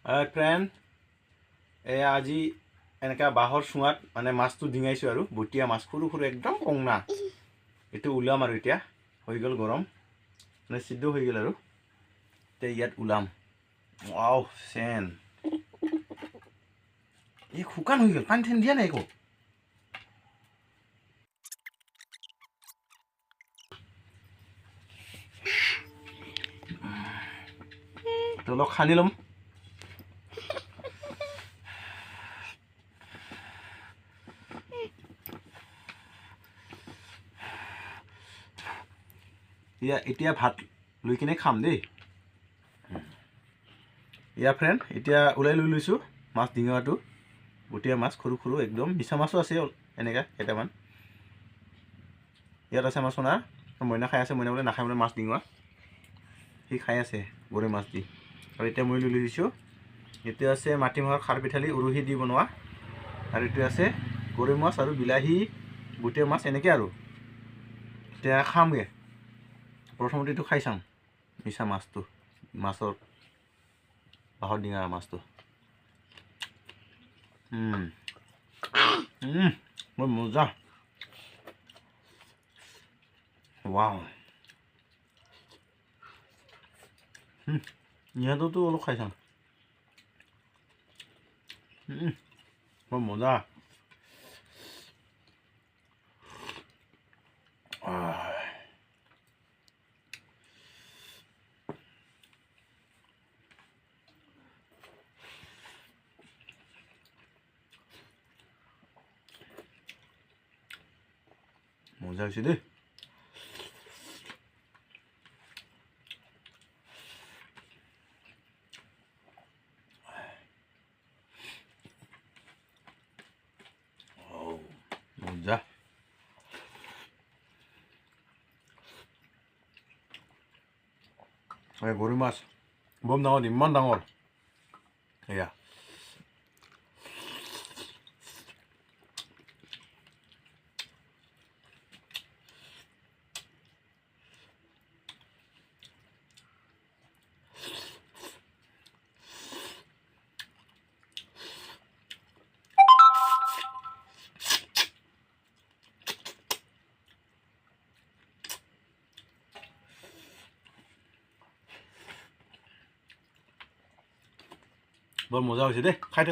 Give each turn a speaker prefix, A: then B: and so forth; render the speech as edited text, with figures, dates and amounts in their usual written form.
A: friend আজি এনেকা বাঁহৰ চুঙাত মানে মাছটো ডিঙাইছোঁ আৰু বটীয়া মাছ সৰু সৰু একদম কংনা এইটো ওলাম আৰু এতিয়া হৈ গ'ল গৰম মানে সিদ্ধ হৈ গ'ল আৰু এতিয়া ইয়াত ওলাম ৱাও চেন এই শুকান হৈ গ'ল পানী ঠানি দিয়া নাই একো তো অলপ খানি ল'ম এতিয়া ভাত লৈ কিনে খাম দেই ফ্ৰেণ্ড এতিয়া ওলাই লৈ লৈছোঁ মাছ ডিঙাটো বটীয়া মাছ সৰু সৰু একদম মিছা মাছো আছে এনেকা কেইটামান ইয়াত আছে মাছ সোণা মইনা খাই আছে মইনা বোলে নাখায় বোলে মাছ ডিঙোৱা সি খাই আছে গৰৈ মাছ দি আৰু এতিয়া মই লৈ লৈছোঁ এতিয়া আছে মাটিমাহৰ খাৰ পিঠালি উৰহি দি বনোৱা আৰু এইটো আছে গৰৈ মাছ আৰু বিলাহী বটীয়া মাছ এনেকৈ আৰু এতিয়া খামগৈ প্ৰথমতে এইটো খাই চাম মিছা মাছটো মাছৰ বাঁহৰ ডিঙা মাছটো বৰ মজা ৱাও ইহঁততো অলপ খাই চাম বৰ মজা মজা হৈছে দেই মজা গৰৈ মাছ বম ডাঙৰ ইমান ডাঙৰ এয়া বৰ মজা হৈছে দেই খাই